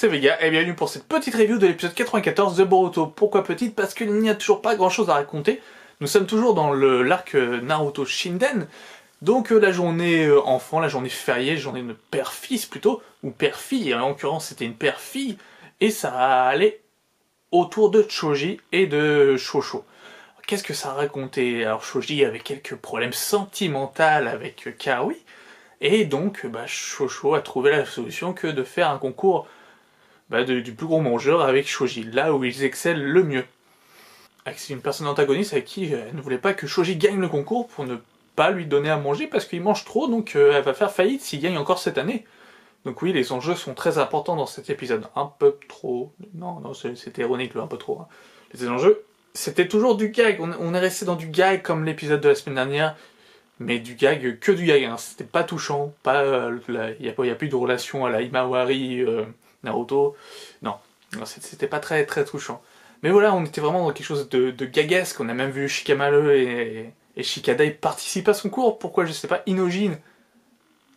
c'est Vega et bienvenue pour cette petite review de l'épisode 94 de Boruto. Pourquoi petite? Parce qu'il n'y a toujours pas grand chose à raconter. Nous sommes toujours dans l'arc Naruto Shinden. Donc la journée enfant, la journée fériée, la journée de père-fils plutôt, ou père-fille, en l'occurrence c'était une père-fille, et ça allait autour de Choji et de Shosho. Qu'est-ce que ça racontait? Alors Choji avait quelques problèmes sentimentaux avec Kaori, et donc Shosho a trouvé la solution que de faire un concours du plus gros mangeur avec Choji, là où ils excellent le mieux. C'est une personne antagoniste avec qui elle ne voulait pas que Choji gagne le concours pour ne pas lui donner à manger parce qu'il mange trop, donc elle va faire faillite s'il gagne encore cette année. Donc oui, les enjeux sont très importants dans cet épisode. Un peu trop... Non, c'était ironique, un peu trop. Hein. Les enjeux, c'était toujours du gag. On est resté dans du gag comme l'épisode de la semaine dernière, mais du gag, que du gag. Hein. C'était pas touchant, il n'y a plus de relation à la Himawari, Naruto. Non, c'était pas très touchant. Mais voilà, on était vraiment dans quelque chose de gaguesque. On a même vu Shikamaru et Shikadai participer à son cours. Pourquoi, je sais pas, Inojin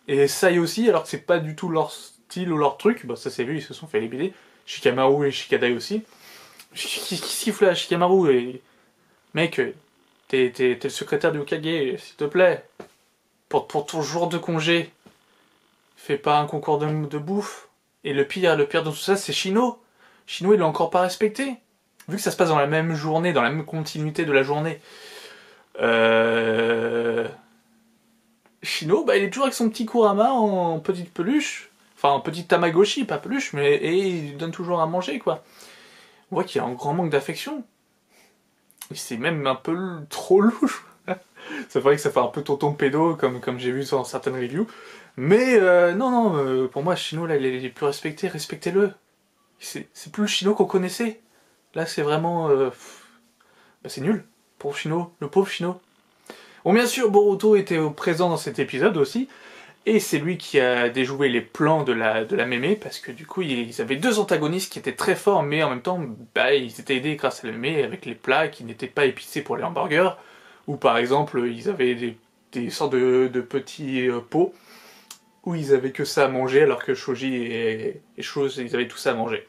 et Sai aussi, alors que c'est pas du tout leur style ou leur truc. Bah ça s'est vu, ils se sont fait éliminer. Shikamaru et Shikadai aussi. Qu'est-ce qu'il fout là, Shikamaru et... Mec, t'es le secrétaire du Hokage, s'il te plaît. Pour ton jour de congé, fais pas un concours de bouffe. Et le pire de tout ça, c'est Shino. Shino, il l'a encore pas respecté. Vu que ça se passe dans la même journée, dans la même continuité de la journée. Shino, il est toujours avec son petit Kurama en petite peluche. Enfin, en petite Tamagotchi, pas peluche, et il donne toujours à manger, quoi. On voit qu'il y a un grand manque d'affection. C'est même un peu trop louche. C'est vrai que ça fait un peu tonton pédo, comme j'ai vu dans certaines reviews. Mais non, pour moi, Shino, là, il est plus respecté, respectez-le. C'est plus le Shino qu'on connaissait. Là, c'est vraiment... c'est nul. Pour Shino, le pauvre Shino. Bon, bien sûr, Boruto était présent dans cet épisode aussi, et c'est lui qui a déjoué les plans de la mémé, parce que du coup, ils avaient deux antagonistes qui étaient très forts, mais en même temps, ils étaient aidés grâce à la mémé avec les plats qui n'étaient pas épicés pour les hamburgers, ou par exemple, ils avaient des sortes de petits pots, où ils avaient que ça à manger, alors que Shoji et Chose, ils avaient tout ça à manger.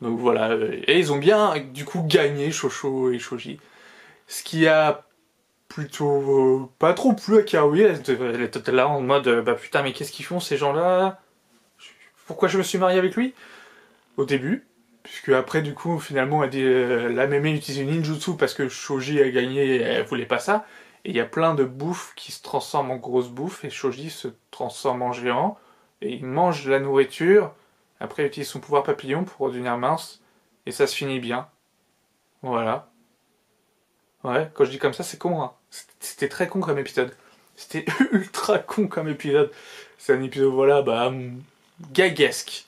Donc voilà, et ils ont bien, du coup, gagné Shosho et Shoji. Ce qui a plutôt pas trop plu à Kaori, elle était là en mode putain mais qu'est-ce qu'ils font ces gens-là? Pourquoi je me suis marié avec lui? Au début, puisque après du coup finalement elle dit la mémé utilise une ninjutsu parce que Shoji a gagné et elle voulait pas ça, et il y a plein de bouffe qui se transforment en grosse bouffe et Shoji se transforme en géant et il mange de la nourriture, après il utilise son pouvoir papillon pour devenir mince et ça se finit bien. Voilà. Ouais, quand je dis comme ça, c'est con, hein. C'était très con comme épisode. C'était ultra con comme épisode. C'est un épisode, voilà, gaguesque.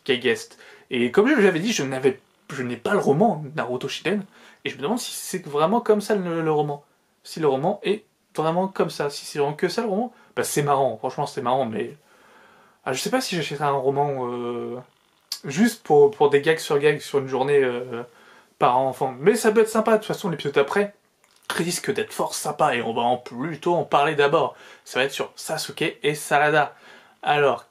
Et comme je l'avais dit, je n'ai pas le roman Naruto Shinden, et je me demande si c'est vraiment comme ça le roman. Si le roman est vraiment comme ça. Si c'est vraiment que ça le roman, c'est marrant, franchement c'est marrant, mais... je sais pas si j'achèterais un roman juste pour des gags sur une journée par enfant. Mais ça peut être sympa, de toute façon l'épisode après risque d'être fort sympa et on va plutôt en parler d'abord. Ça va être sur Sasuke et Sarada. Alors,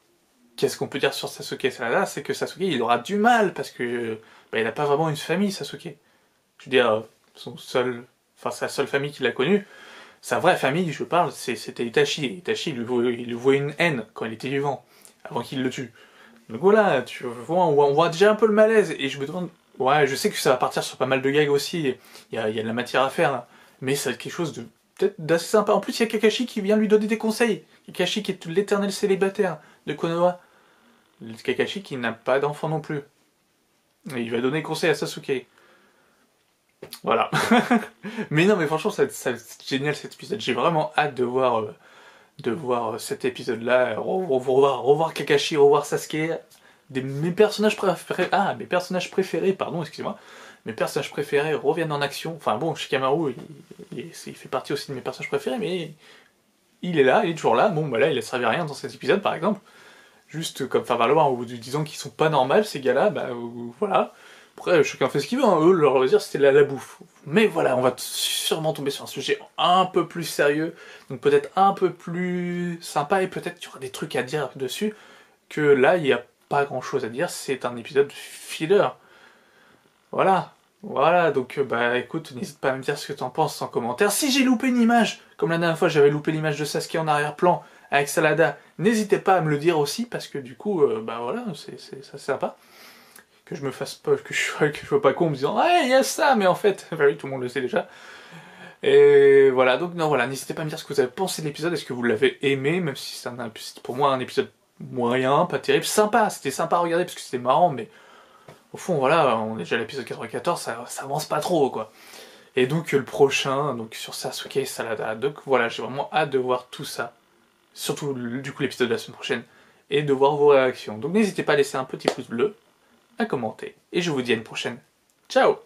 qu'est-ce qu'on peut dire sur Sasuke et Sarada? C'est que Sasuke il aura du mal parce que il n'a pas vraiment une famille, Sasuke. Je veux dire, sa seule famille qu'il a connue, sa vraie famille, je parle, c'était Itachi. Et Itachi il lui vouait une haine quand il était vivant, avant qu'il le tue. Donc voilà, tu vois, on voit déjà un peu le malaise et je me demande... Ouais, je sais que ça va partir sur pas mal de gags aussi, il y a de la matière à faire là. Mais ça va être quelque chose de peut-être d'assez sympa. En plus, il y a Kakashi qui vient lui donner des conseils. Kakashi qui est l'éternel célibataire de Konoha. Kakashi qui n'a pas d'enfant non plus. Et il va donner conseil à Sasuke. Voilà. Mais non, mais franchement, ça va être génial cet épisode. J'ai vraiment hâte de voir cet épisode-là. Revoir Kakashi, revoir Sasuke. Mes personnages préférés... mes personnages préférés, pardon, excusez-moi. Mes personnages préférés reviennent en action. Enfin bon, Shikamaru, il fait partie aussi de mes personnages préférés, mais il est là, il est toujours là. Bon, là, il a servi à rien dans cet épisode, par exemple. Juste comme faire valoir, ou disant qu'ils sont pas normaux, ces gars-là, voilà. Après, chacun fait ce qu'il veut, hein. Eux, leur loisir, c'était la bouffe. Mais voilà, on va sûrement tomber sur un sujet un peu plus sérieux, donc peut-être un peu plus sympa, et peut-être qu'il y aura des trucs à dire dessus, que là, il y a pas grand chose à dire, c'est un épisode filler. Voilà, donc bah écoute, n'hésite pas à me dire ce que t'en penses en commentaire. Si j'ai loupé une image, comme la dernière fois j'avais loupé l'image de Sasuke en arrière-plan avec Salada, n'hésitez pas à me le dire aussi, parce que du coup, bah voilà, c'est sympa. Que je me fasse pas, que je sois pas con en me disant «Ah, il y a ça!» mais en fait, bah oui, tout le monde le sait déjà. Et voilà, donc non, voilà, n'hésitez pas à me dire ce que vous avez pensé de l'épisode, est-ce que vous l'avez aimé, même si c'est pour moi un épisode moyen, pas terrible, sympa, c'était sympa à regarder parce que c'était marrant, mais au fond, voilà, on est déjà à l'épisode 94, ça avance pas trop, quoi. Et donc le prochain, donc sur Sasuke et Salada, donc voilà, j'ai vraiment hâte de voir tout ça, surtout du coup l'épisode de la semaine prochaine, et de voir vos réactions. Donc n'hésitez pas à laisser un petit pouce bleu, à commenter, et je vous dis à une prochaine. Ciao!